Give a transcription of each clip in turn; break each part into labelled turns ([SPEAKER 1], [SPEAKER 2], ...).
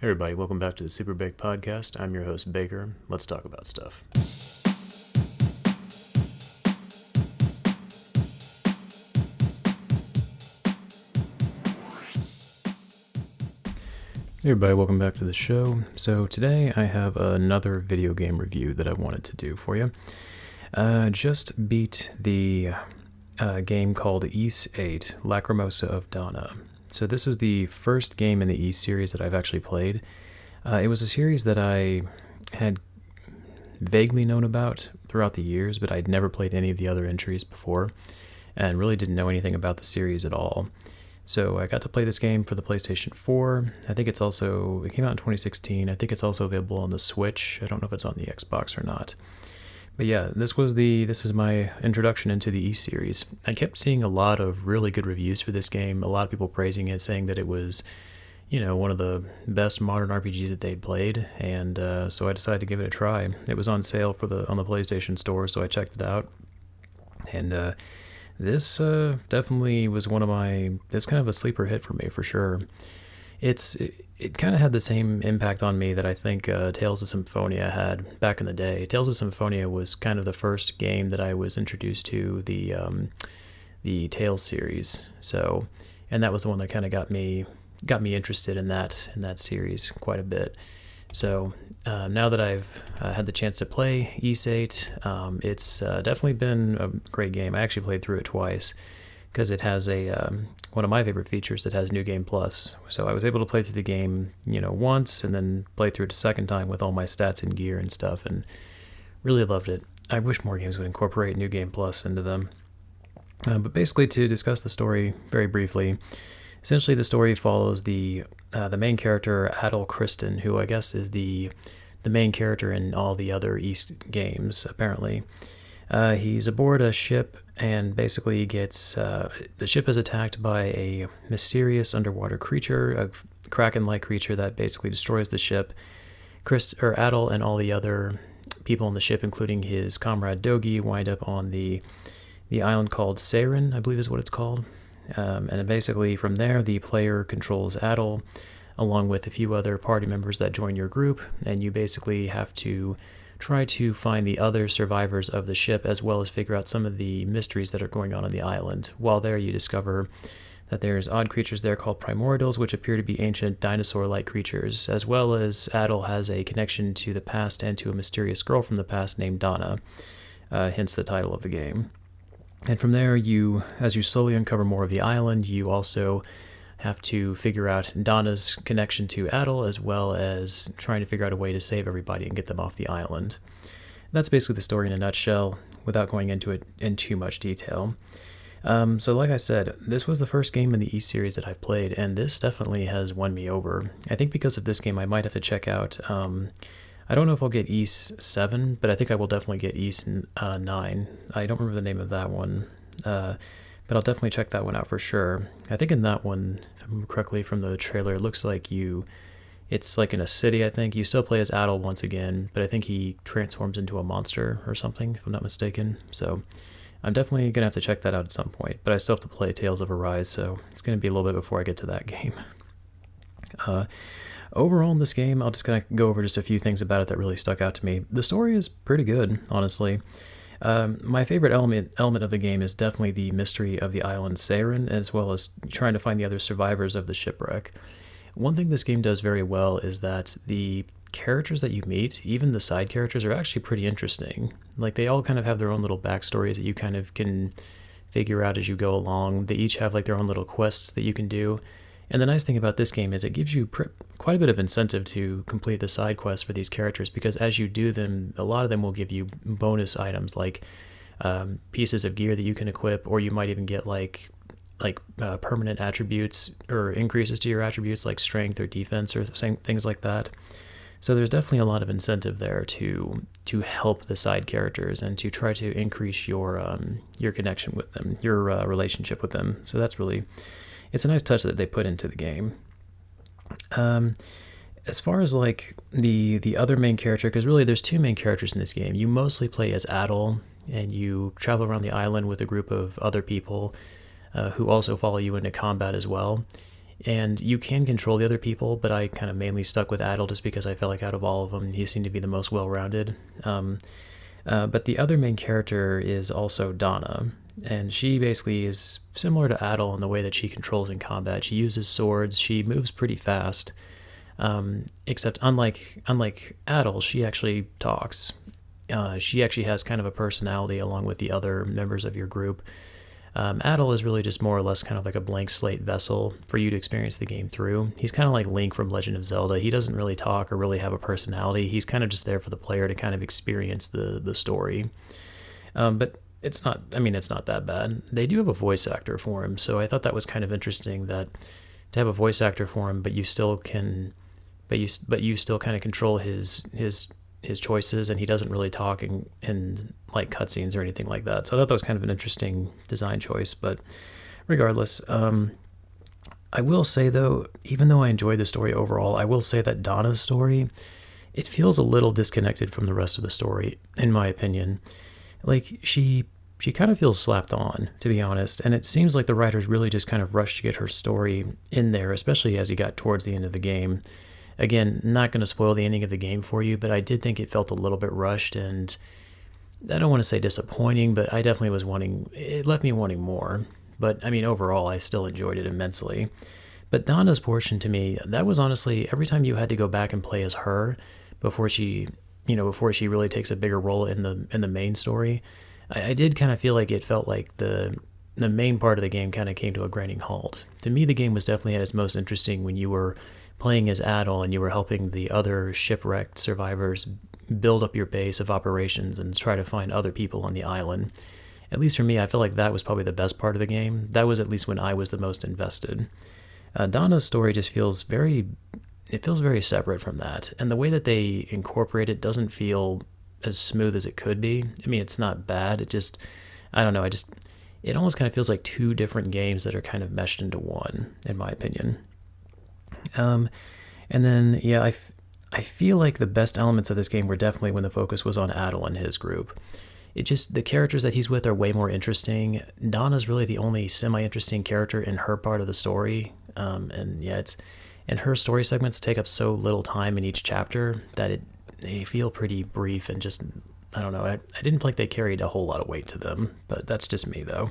[SPEAKER 1] Hey everybody, welcome back to the SuperBake podcast. I'm your host, Baker. Let's talk about stuff. Hey everybody, welcome back to the show. So today I have another video game review that I wanted to do for you. Just beat the game called Ys 8, Lacrimosa of Dana. So this is the first game in the Ys series that I've actually played. It was a series that I had vaguely known about throughout the years, but I'd never played any of the other entries before, and really didn't know anything about the series at all. So I got to play this game for the PlayStation 4. I think it came out in 2016. I think it's also available on the Switch. I don't know if it's on the Xbox or not. But yeah, this is my introduction into the Ys series. I kept seeing a lot of really good reviews for this game, a lot of people praising it, saying that it was, one of the best modern RPGs that they'd played, and so I decided to give it a try. It was on sale on the PlayStation Store, so I checked it out, and this definitely was it's kind of a sleeper hit for me, for sure. It kind of had the same impact on me that I think Tales of Symphonia had back in the day. Tales of Symphonia was kind of the first game that I was introduced to the Tales series, and that was the one that kind of got me interested in that series quite a bit. So now that I've had the chance to play Ys 8, it's definitely been a great game. I actually played through it twice because it has one of my favorite features. It has New Game Plus. So I was able to play through the game, once, and then play through it a second time with all my stats and gear and stuff, and really loved it. I wish more games would incorporate New Game Plus into them. But basically, to discuss the story very briefly, essentially the story follows the main character, Adol Kristen, who I guess is the main character in all the other Ys games, apparently. He's aboard a ship and basically the ship is attacked by a mysterious underwater creature, a kraken-like creature that basically destroys the ship. Adol and all the other people on the ship, including his comrade Dogi, wind up on the island called Saren, I believe is what it's called. And basically from there, the player controls Adol along with a few other party members that join your group, and you basically have to try to find the other survivors of the ship, as well as figure out some of the mysteries that are going on the island. While there, you discover that there's odd creatures there called primordials, which appear to be ancient dinosaur-like creatures, as well as Adol has a connection to the past and to a mysterious girl from the past named Dana, hence the title of the game. And from there, as you slowly uncover more of the island, you also have to figure out Dana's connection to Adol, as well as trying to figure out a way to save everybody and get them off the island. That's basically the story in a nutshell, without going into it in too much detail. So like I said, this was the first game in the Ys series that I've played, and this definitely has won me over. I think because of this game, I might have to check out... I don't know if I'll get Ys 7, but I think I will definitely get Ys 9. I don't remember the name of that one, but I'll definitely check that one out for sure. I think in that one, if I remember correctly from the trailer, it looks like it's like in a city, I think. You still play as Adol once again, but I think he transforms into a monster or something, if I'm not mistaken. So I'm definitely going to have to check that out at some point, but I still have to play Tales of Arise, so it's going to be a little bit before I get to that game. Overall in this game, I'll just kind of go over just a few things about it that really stuck out to me. The story is pretty good, honestly. My favorite element of the game is definitely the mystery of the island Saren, as well as trying to find the other survivors of the shipwreck. One thing this game does very well is that the characters that you meet, even the side characters, are actually pretty interesting. Like, they all kind of have their own little backstories that you kind of can figure out as you go along. They each have like their own little quests that you can do. And the nice thing about this game is it gives you quite a bit of incentive to complete the side quests for these characters, because as you do them, a lot of them will give you bonus items like pieces of gear that you can equip, or you might even get like permanent attributes or increases to your attributes like strength or defense or things like that. So there's definitely a lot of incentive there to help the side characters and to try to increase your connection with them, your relationship with them. So it's a nice touch that they put into the game. As far as like the other main character, because really there's two main characters in this game. You mostly play as Adol, and you travel around the island with a group of other people who also follow you into combat as well. And you can control the other people, but I kind of mainly stuck with Adel just because I felt like out of all of them, he seemed to be the most well-rounded. But the other main character is also Donna, and she basically is similar to Adel in the way that she controls in combat. She uses swords, she moves pretty fast, except unlike Adel, she actually talks. She actually has kind of a personality along with the other members of your group. Adel is really just more or less kind of like a blank slate vessel for you to experience the game through. He's kind of like Link from Legend of Zelda. He doesn't really talk or really have a personality. He's kind of just there for the player to kind of experience the story. But it's not that bad. They do have a voice actor for him, so I thought that was kind of interesting that to have a voice actor for him, but you still can, but you still kind of control his choices, and he doesn't really talk in like cutscenes or anything like that. So I thought that was kind of an interesting design choice. But regardless, I will say though, even though I enjoyed the story overall, I will say that Donna's story, it feels a little disconnected from the rest of the story, in my opinion. Like she kind of feels slapped on, to be honest, and it seems like the writers really just kind of rushed to get her story in there, especially as you got towards the end of the game. Again, not going to spoil the ending of the game for you, but I did think it felt a little bit rushed, and I don't want to say disappointing, but I definitely was it left me wanting more. But I mean, overall, I still enjoyed it immensely. But Donna's portion to me, that was honestly, every time you had to go back and play as her before she really takes a bigger role in the main story, I did kind of feel like it felt like the main part of the game kind of came to a grinding halt. To me, the game was definitely at its most interesting when you were playing as Adel and you were helping the other shipwrecked survivors build up your base of operations and try to find other people on the island. At least for me, I feel like that was probably the best part of the game. That was at least when I was the most invested. Donna's story just feels very separate from that, and the way that they incorporate it doesn't feel as smooth as it could be. I mean, it's not bad. It just, I don't know. It almost kind of feels like two different games that are kind of meshed into one, in my opinion. And then, yeah, I feel like the best elements of this game were definitely when the focus was on Adel and his group. The characters that he's with are way more interesting. Donna's really the only semi-interesting character in her part of the story. And yeah, and her story segments take up so little time in each chapter that they feel pretty brief and just, I don't know, I didn't feel like they carried a whole lot of weight to them, but that's just me though.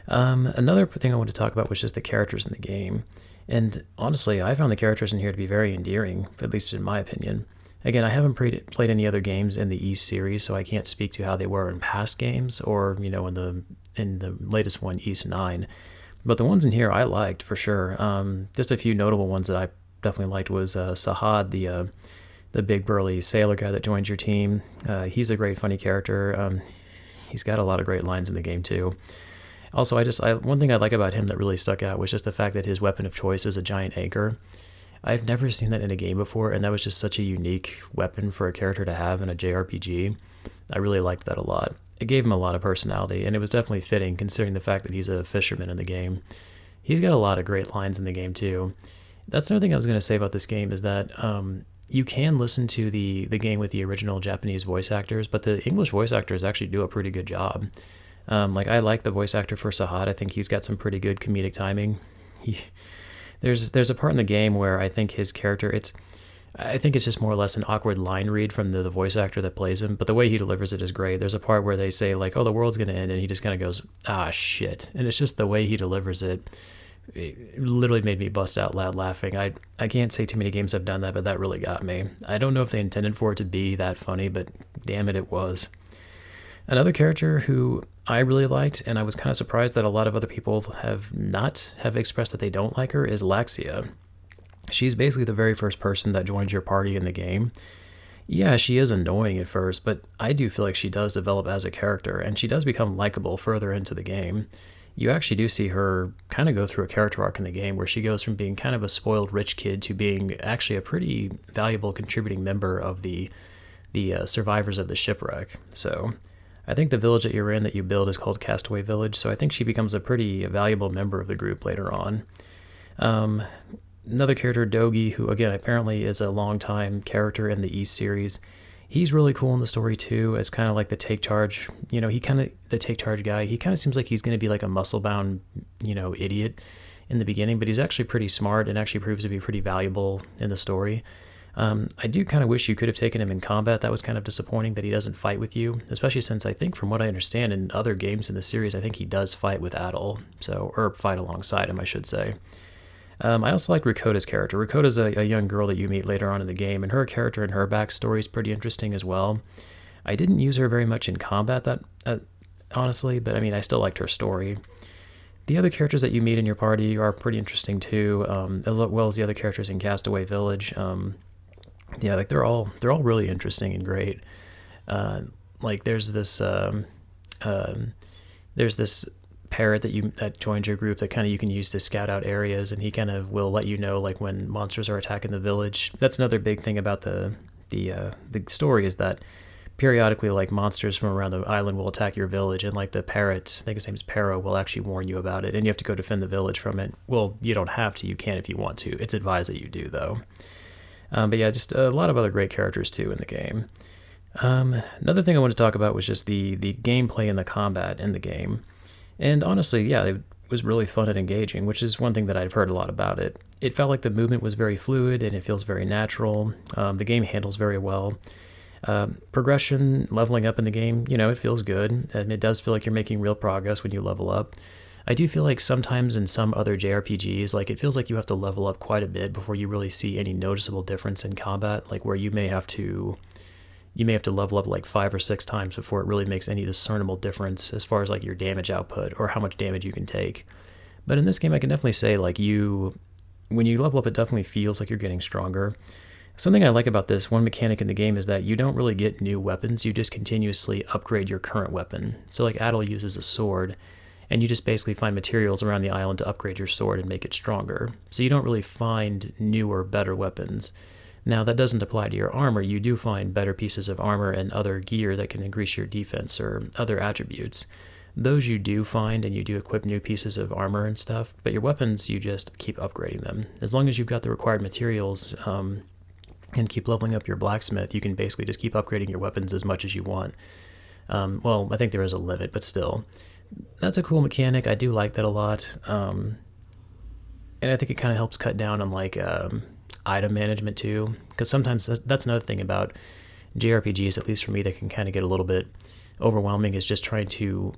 [SPEAKER 1] Another thing I want to talk about was just the characters in the game. And honestly, I found the characters in here to be very endearing, at least in my opinion. Again, I haven't played any other games in the East series, so I can't speak to how they were in past games or, in the latest one, East 9. But the ones in here I liked for sure. Just a few notable ones that I definitely liked was Sahad, the big burly sailor guy that joins your team. He's a great funny character. He's got a lot of great lines in the game too. Also, one thing I like about him that really stuck out was just the fact that his weapon of choice is a giant anchor. I've never seen that in a game before, and that was just such a unique weapon for a character to have in a JRPG. I really liked that a lot. It gave him a lot of personality, and it was definitely fitting considering the fact that he's a fisherman in the game. He's got a lot of great lines in the game too. That's another thing I was going to say about this game is that you can listen to the game with the original Japanese voice actors, but the English voice actors actually do a pretty good job. I like the voice actor for Sahad. I think he's got some pretty good comedic timing. There's a part in the game where I think his character, I think it's just more or less an awkward line read from the voice actor that plays him, but the way he delivers it is great. There's a part where they say like, oh, the world's going to end, and he just kind of goes, ah, shit. And it's just the way he delivers it. It literally made me bust out loud laughing. I can't say too many games have done that, but that really got me. I don't know if they intended for it to be that funny, but damn it was. Another character who I really liked, and I was kind of surprised that a lot of other people have expressed that they don't like her, is Laxia. She's basically the very first person that joins your party in the game. Yeah, she is annoying at first, but I do feel like she does develop as a character, and she does become likable further into the game. You actually do see her kind of go through a character arc in the game where she goes from being kind of a spoiled rich kid to being actually a pretty valuable contributing member of the survivors of the shipwreck. So I think the village that you're in that you build is called Castaway Village, so I think she becomes a pretty valuable member of the group later on. Another character, Dogi, who again apparently is a long-time character in the East series. He's really cool in the story too, as kind of like the take charge, the take charge guy. He kind of seems like he's going to be like a muscle-bound, idiot. in the beginning, but he's actually pretty smart and actually proves to be pretty valuable in the story. I do kind of wish you could have taken him in combat. That was kind of disappointing that he doesn't fight with you, especially since I think from what I understand in other games in the series, I think he does fight with Adol, or fight alongside him, I should say. I also like Rakota's character. Rakota's a young girl that you meet later on in the game, and her character and her backstory is pretty interesting as well. I didn't use her very much in combat, honestly, but I mean, I still liked her story. The other characters that you meet in your party are pretty interesting too, as well as the other characters in Castaway Village. Yeah, like they're all really interesting and great. Like there's this parrot that joins your group that kind of you can use to scout out areas, and he kind of will let you know like when monsters are attacking the village. That's another big thing about the story, is that periodically like monsters from around the island will attack your village, and like the parrot, I think his name is Pero, will actually warn you about it, and you have to go defend the village from it. Well, you don't have to, you can if you want to. It's advised that you do though. But yeah, just a lot of other great characters too in the game. Another thing I want to talk about was just the gameplay and the combat in the game. And honestly, yeah, it was really fun and engaging, which is one thing that I've heard a lot about it. It felt like the movement was very fluid and it feels very natural. The game handles very well. Progression, leveling up in the game, it feels good, and it does feel like you're making real progress when you level up. I do feel like sometimes in some other JRPGs, like it feels like you have to level up quite a bit before you really see any noticeable difference in combat, like where you may have to level up like 5 or 6 times before it really makes any discernible difference as far as like your damage output or how much damage you can take. But in this game, I can definitely say like when you level up, it definitely feels like you're getting stronger. Something I like about this one mechanic in the game is that you don't really get new weapons, you just continuously upgrade your current weapon. So like Adol uses a sword, and you just basically find materials around the island to upgrade your sword and make it stronger. So you don't really find newer, better weapons. Now, that doesn't apply to your armor. You do find better pieces of armor and other gear that can increase your defense or other attributes. Those you do find, and you do equip new pieces of armor and stuff, but your weapons, you just keep upgrading them. As long as you've got the required materials and keep leveling up your blacksmith, you can basically just keep upgrading your weapons as much as you want. Well, I think there is a limit, but still. That's a cool mechanic. I do like that a lot. And I think it kind of helps cut down on like item management too, because sometimes that's another thing about JRPGs, at least for me, that can kind of get a little bit overwhelming, is just trying to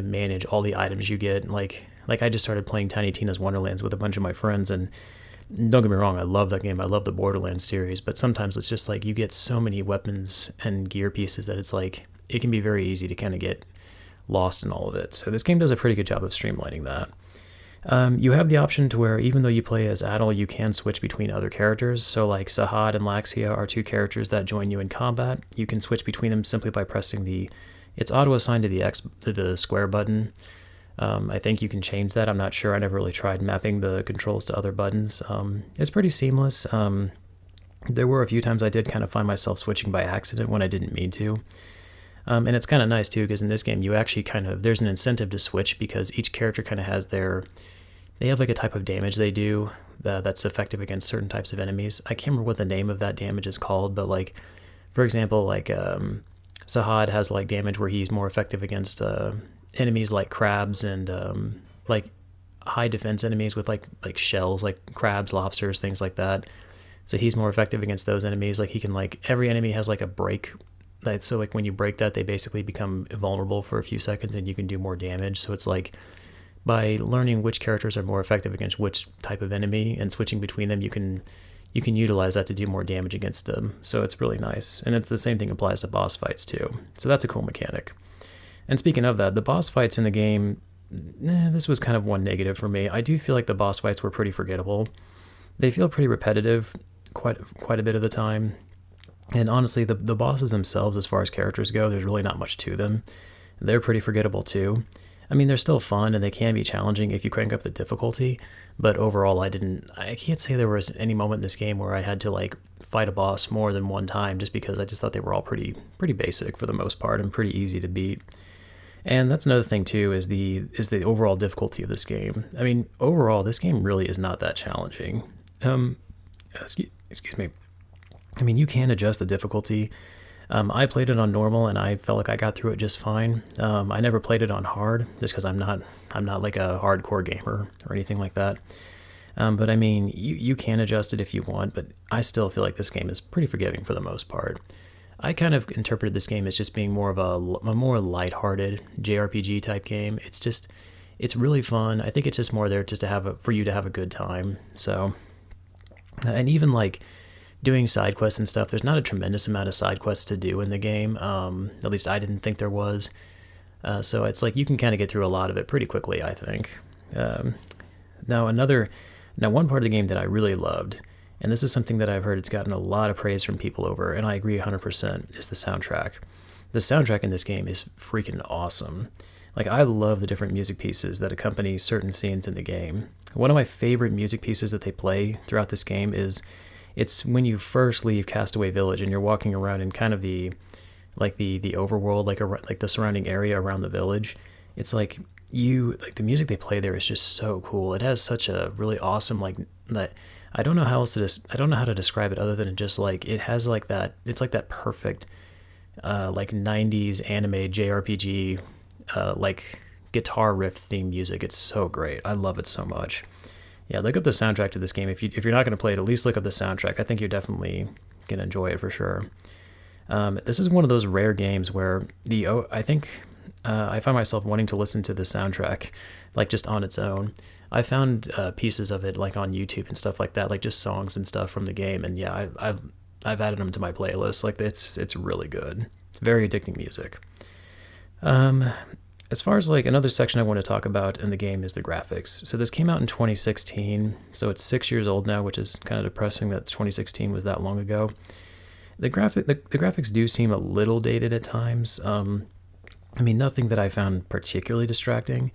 [SPEAKER 1] manage all the items you get. Like I just started playing Tiny Tina's Wonderlands with a bunch of my friends, and don't get me wrong, I love that game. I love the Borderlands series, but sometimes it's just like you get so many weapons and gear pieces that it's like it can be very easy to kind of get lost in all of it. So this game does a pretty good job of streamlining that. You have the option to where even though you play as Adol, you can switch between other characters. So like Sahad and Laxia are 2 characters that join you in combat. You can switch between them simply by pressing it's auto-assigned to the square button. I think you can change that. I'm not sure. I never really tried mapping the controls to other buttons. It's pretty seamless. There were a few times I did kind of find myself switching by accident when I didn't mean to. And it's kind of nice too, because in this game you actually there's an incentive to switch, because each character kind of has they have like a type of damage they do that's effective against certain types of enemies. I can't remember what the name of that damage is called, but like, for example, like Sahad has like damage where he's more effective against enemies like crabs and like high defense enemies with like shells, like crabs, lobsters, things like that. So he's more effective against those enemies. Like he can every enemy has like a break. So like when you break that, they basically become vulnerable for a few seconds and you can do more damage. So it's like by learning which characters are more effective against which type of enemy and switching between them, you can utilize that to do more damage against them. So it's really nice. And it's the same thing applies to boss fights too. So that's a cool mechanic. And speaking of that, the boss fights in the game, this was kind of one negative for me. I do feel like the boss fights were pretty forgettable. They feel pretty repetitive quite a bit of the time. And honestly, the bosses themselves, as far as characters go, there's really not much to them. They're pretty forgettable too. I mean, they're still fun and they can be challenging if you crank up the difficulty, but overall I can't say there was any moment in this game where I had to like fight a boss more than one time, just because I just thought they were all pretty basic for the most part and pretty easy to beat. And that's another thing too, is the overall difficulty of this game. I mean, overall, this game really is not that challenging. Excuse me. I mean, you can adjust the difficulty. I played it on normal, and I felt like I got through it just fine. I never played it on hard, just because I'm not like a hardcore gamer or anything like that. But I mean, you can adjust it if you want, but I still feel like this game is pretty forgiving for the most part. I kind of interpreted this game as just being more of a more lighthearted JRPG type game. It's really fun. I think it's just more there just to for you to have a good time. So, and even like doing side quests and stuff, there's not a tremendous amount of side quests to do in the game. At least I didn't think there was. So it's like you can kind of get through a lot of it pretty quickly, I think. Now one part of the game that I really loved, and this is something that I've heard it's gotten a lot of praise from people over, and I agree 100%, is the soundtrack. The soundtrack in this game is freaking awesome. Like, I love the different music pieces that accompany certain scenes in the game. One of my favorite music pieces that they play throughout this game is, it's when you first leave Castaway Village and you're walking around in kind of the overworld, like the surrounding area around the village. It's like the music they play there is just so cool. It has such a really awesome, like, that I don't know how to describe it other than just like it has like that. It's like that perfect like 90s anime JRPG like guitar riff theme music. It's so great. I love it so much. Yeah, look up the soundtrack to this game. If you're not going to play it, at least look up the soundtrack. I think you're definitely going to enjoy it for sure. This is one of those rare games where I think I find myself wanting to listen to the soundtrack like just on its own. I found pieces of it like on YouTube and stuff like that, like just songs and stuff from the game, and yeah, I've added them to my playlist. Like it's really good. It's very addicting music. As far as like another section I want to talk about in the game is the graphics. So this came out in 2016, so it's 6 years old now, which is kind of depressing that 2016 was that long ago. The graphics do seem a little dated at times. I mean, nothing that I found particularly distracting.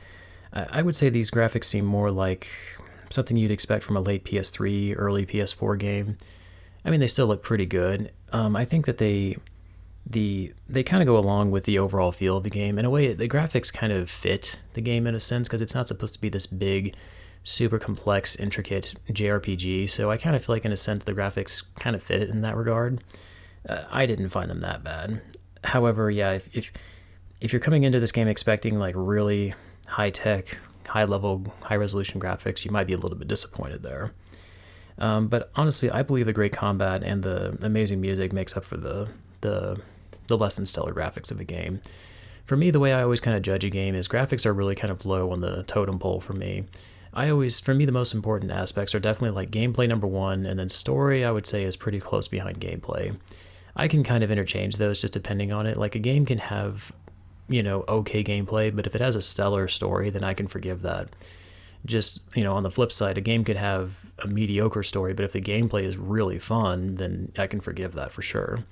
[SPEAKER 1] I would say these graphics seem more like something you'd expect from a late PS3, early PS4 game. I mean, they still look pretty good. I think that they kind of go along with the overall feel of the game. In a way, the graphics kind of fit the game in a sense, because it's not supposed to be this big, super complex, intricate JRPG. So I kind of feel like, in a sense, the graphics kind of fit it in that regard. I didn't find them that bad. However, yeah, if you're coming into this game expecting like really high-tech, high-level, high-resolution graphics, you might be a little bit disappointed there. But honestly, I believe the great combat and the amazing music makes up for the less than stellar graphics of a game. For me, the way I always kind of judge a game is graphics are really kind of low on the totem pole for me. For me, the most important aspects are definitely like gameplay number one, and then story, I would say, is pretty close behind gameplay. I can kind of interchange those just depending on it. Like, a game can have, okay gameplay, but if it has a stellar story, then I can forgive that. Just, on the flip side, a game could have a mediocre story, but if the gameplay is really fun, then I can forgive that for sure.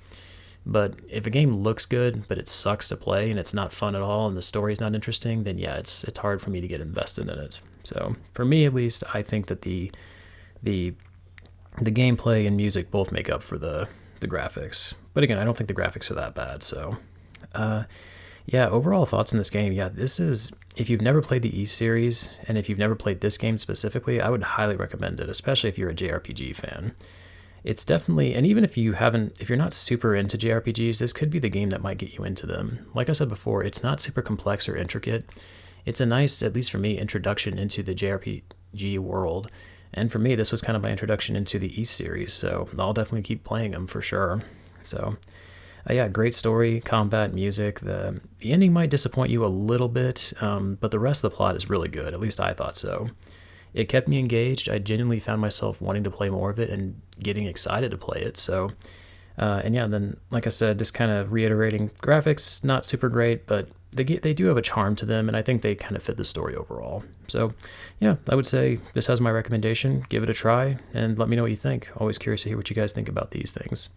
[SPEAKER 1] But if a game looks good, but it sucks to play and it's not fun at all and the story's not interesting, then yeah, it's hard for me to get invested in it. So for me, at least, I think that the gameplay and music both make up for the graphics. But again, I don't think the graphics are that bad. So yeah, overall thoughts in this game. Yeah, this is, if you've never played the East series and if you've never played this game specifically, I would highly recommend it, especially if you're a JRPG fan. It's definitely, and even if you're not super into JRPGs, this could be the game that might get you into them. Like I said before, it's not super complex or intricate. It's a nice, at least for me, introduction into the JRPG world. And for me, this was kind of my introduction into the East series, so I'll definitely keep playing them for sure. So, yeah, great story, combat, music. The ending might disappoint you a little bit, but the rest of the plot is really good. At least I thought so. It kept me engaged. I genuinely found myself wanting to play more of it and getting excited to play it. So, and yeah, then like I said, just kind of reiterating, graphics not super great, but they do have a charm to them, and I think they kind of fit the story overall. So, yeah, I would say this has my recommendation. Give it a try and let me know what you think. Always curious to hear what you guys think about these things.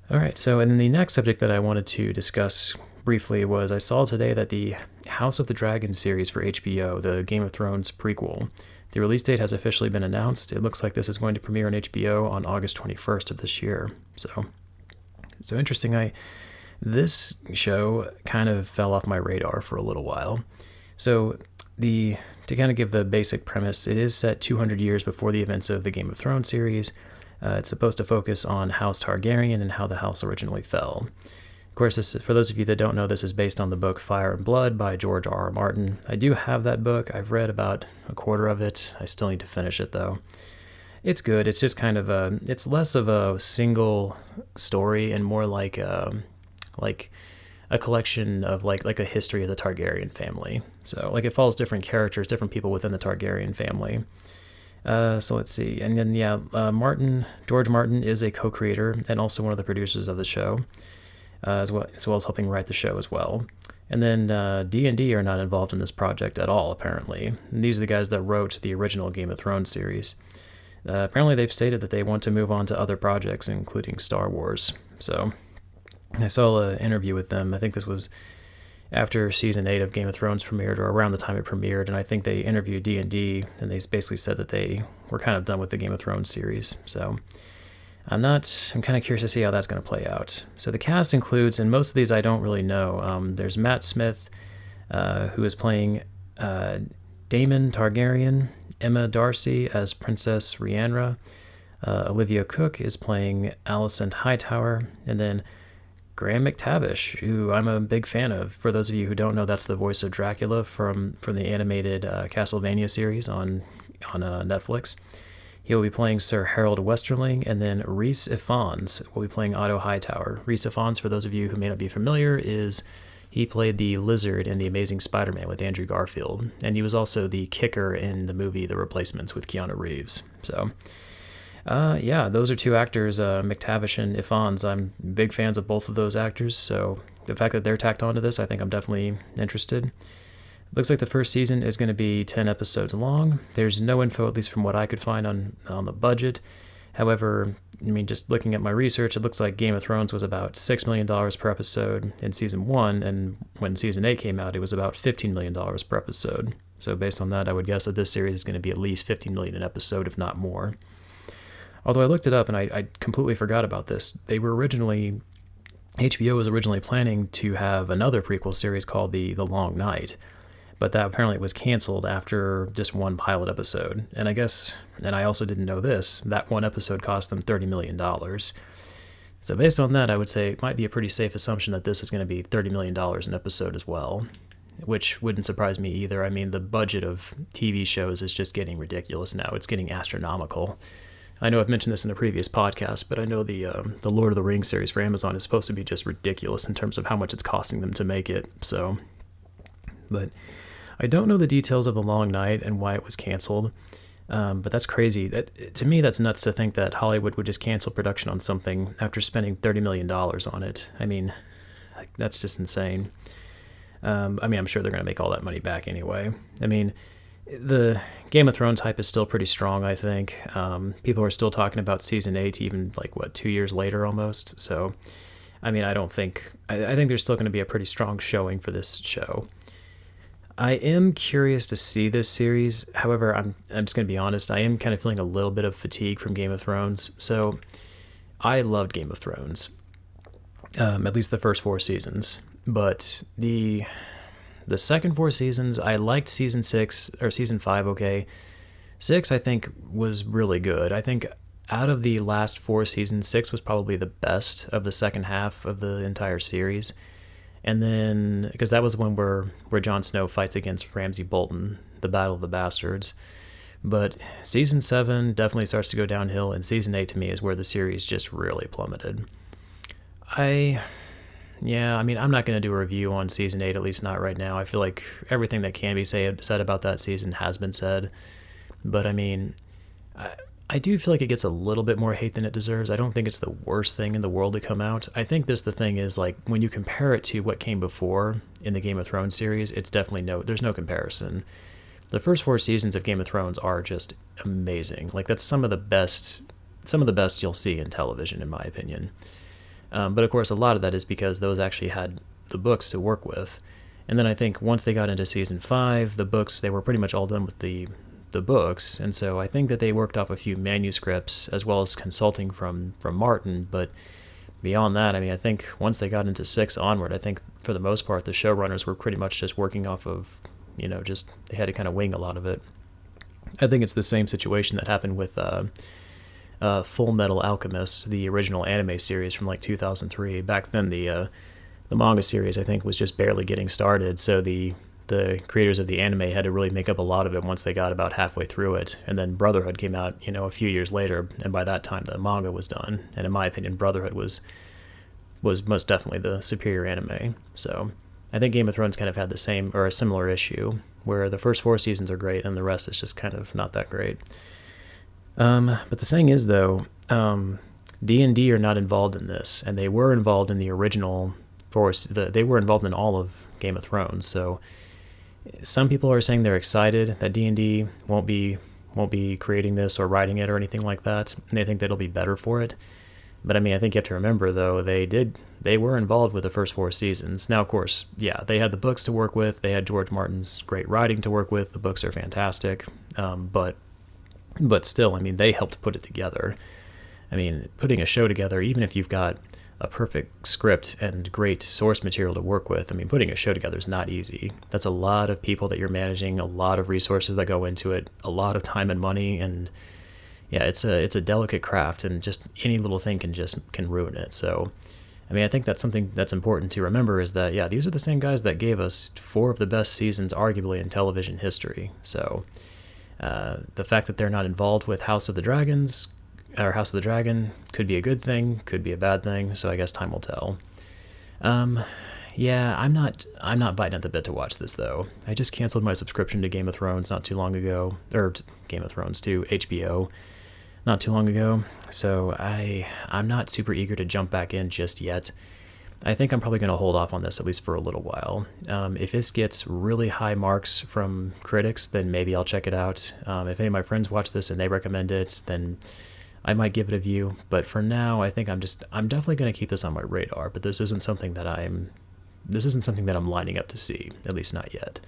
[SPEAKER 1] All right, so and then the next subject that I wanted to discuss briefly was I saw today that the House of the Dragon series for HBO, the Game of Thrones prequel, the release date has officially been announced. It looks like this is going to premiere on HBO on August 21st of this year. So interesting. This show kind of fell off my radar for a little while. So to kind of give the basic premise, it is set 200 years before the events of the Game of Thrones series. It's supposed to focus on House Targaryen and how the house originally fell. Of course, for those of you that don't know, this is based on the book Fire and Blood by George R.R. Martin. I do have that book. I've read about a quarter of it. I still need to finish it, though. It's good. It's just kind of it's less of a single story and more like a collection of like a history of the Targaryen family. So like it follows different characters, different people within the Targaryen family. So let's see. And then, George Martin is a co-creator and also one of the producers of the show, as well as helping write the show as well. And then D&D are not involved in this project at all, apparently. And these are the guys that wrote the original Game of Thrones series. Apparently they've stated that they want to move on to other projects, including Star Wars. So I saw an interview with them. I think this was after Season 8 of Game of Thrones premiered, or around the time it premiered, and I think they interviewed D&D, and they basically said that they were kind of done with the Game of Thrones series. So I'm kind of curious to see how that's going to play out. So the cast includes, and most of these I don't really know, there's Matt Smith, who is playing Daemon Targaryen, Emma Darcy as Princess Rhaenyra, Olivia Cook is playing Alicent Hightower, and then Graham McTavish, who I'm a big fan of. For those of you who don't know, that's the voice of Dracula from the animated Castlevania series on Netflix. He will be playing Sir Harold Westerling, and then Rhys Ifans will be playing Otto Hightower. Rhys Ifans, for those of you who may not be familiar, he played the Lizard in The Amazing Spider-Man with Andrew Garfield, and he was also the kicker in the movie The Replacements with Keanu Reeves. So those are two actors, McTavish and Ifans. I'm big fans of both of those actors, so the fact that they're tacked onto this, I think I'm definitely interested. Looks like the first season is going to be 10 episodes long. There's no info, at least from what I could find, on the budget. However, just looking at my research, it looks like Game of Thrones was about $6 million per episode in Season 1, and when Season 8 came out, it was about $15 million per episode. So based on that, I would guess that this series is going to be at least $15 million an episode, if not more. Although I looked it up and I completely forgot about this. HBO was originally planning to have another prequel series called The Long Night, but that apparently was canceled after just one pilot episode. And I also didn't know this, that one episode cost them $30 million. So based on that, I would say it might be a pretty safe assumption that this is going to be $30 million an episode as well, which wouldn't surprise me either. The budget of TV shows is just getting ridiculous now. It's getting astronomical. I know I've mentioned this in a previous podcast, but I know the Lord of the Rings series for Amazon is supposed to be just ridiculous in terms of how much it's costing them to make it. So, but I don't know the details of The Long Night and why it was canceled. But that's crazy. To me, that's nuts to think that Hollywood would just cancel production on something after spending $30 million on it. That's just insane. I'm sure they're going to make all that money back anyway. The Game of Thrones hype is still pretty strong, I think. People are still talking about Season 8 even 2 years later almost. So, I think there's still going to be a pretty strong showing for this show. I am curious to see this series. However, I'm just going to be honest, I am kind of feeling a little bit of fatigue from Game of Thrones. So, I loved Game of Thrones, at least the first 4 seasons. But the second 4 seasons, I liked Season 5, okay. 6, I think, was really good. I think out of the last 4 seasons, 6 was probably the best of the second half of the entire series. And then, because that was one where Jon Snow fights against Ramsay Bolton, the Battle of the Bastards. But Season 7 definitely starts to go downhill, and Season 8 to me is where the series just really plummeted. I'm not going to do a review on Season 8, at least not right now. I feel like everything that can be said about that season has been said. But I do feel like it gets a little bit more hate than it deserves. I don't think it's the worst thing in the world to come out. I think the thing is, when you compare it to what came before in the Game of Thrones series, it's definitely there's no comparison. The first 4 seasons of Game of Thrones are just amazing. That's some of the best you'll see in television, in my opinion. But of course, a lot of that is because those actually had the books to work with. And then I think once they got into Season 5, the books, they were pretty much all done with the books. And so I think that they worked off a few manuscripts as well as consulting from Martin. But beyond that, I think once they got into 6 onward, I think for the most part, the showrunners were pretty much just working off of, they had to kind of wing a lot of it. I think it's the same situation that happened with Full Metal Alchemist, the original anime series from like 2003. Back then, the manga series, I think, was just barely getting started, so the creators of the anime had to really make up a lot of it once they got about halfway through it. And then Brotherhood came out, a few years later, and by that time the manga was done. And in my opinion, Brotherhood was most definitely the superior anime. So I think Game of Thrones kind of had the same or a similar issue, where the first 4 seasons are great and the rest is just kind of not that great. But the thing is, though, D&D are not involved in this, and they were involved in the original Force. They were involved in all of Game of Thrones. So some people are saying they're excited that D&D won't be creating this or writing it or anything like that, and they think that it'll be better for it. But I mean, I think you have to remember, though, they were involved with the first 4 seasons. Now, of course, yeah, they had the books to work with. They had George Martin's great writing to work with. The books are fantastic, but still, I mean, they helped put it together. I mean, putting a show together, even if you've got a perfect script and great source material to work with, I mean, putting a show together is not easy. That's a lot of people that you're managing, a lot of resources that go into it, a lot of time and money, and yeah, it's a delicate craft, and just any little thing can ruin it. So, I mean, I think that's something that's important to remember, is that, yeah, these are the same guys that gave us 4 of the best seasons, arguably, in television history. So, the fact that they're not involved with House of the Dragon could be a good thing, could be a bad thing. So I guess time will tell. Yeah, I'm not biting at the bit to watch this, though. I just canceled my subscription to Game of Thrones not too long ago, or Game of Thrones to HBO not too long ago. So I'm not super eager to jump back in just yet. I think I'm probably going to hold off on this at least for a little while. If this gets really high marks from critics, then maybe I'll check it out. If any of my friends watch this and they recommend it, then I might give it a view. But for now, I think I'm definitely going to keep this on my radar. But this isn't something that I'm lining up to see, at least not yet.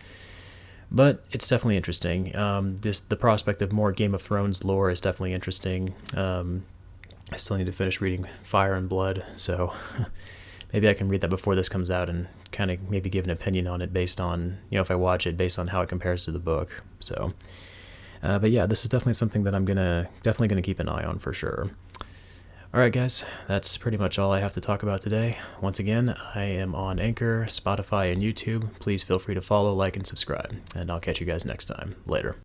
[SPEAKER 1] But it's definitely interesting. The prospect of more Game of Thrones lore is definitely interesting. I still need to finish reading Fire and Blood, so maybe I can read that before this comes out and kind of maybe give an opinion on it based on, if I watch it, based on how it compares to the book. So, but yeah, this is definitely something that I'm definitely gonna keep an eye on for sure. Alright guys, that's pretty much all I have to talk about today. Once again, I am on Anchor, Spotify, and YouTube. Please feel free to follow, like, and subscribe, and I'll catch you guys next time. Later.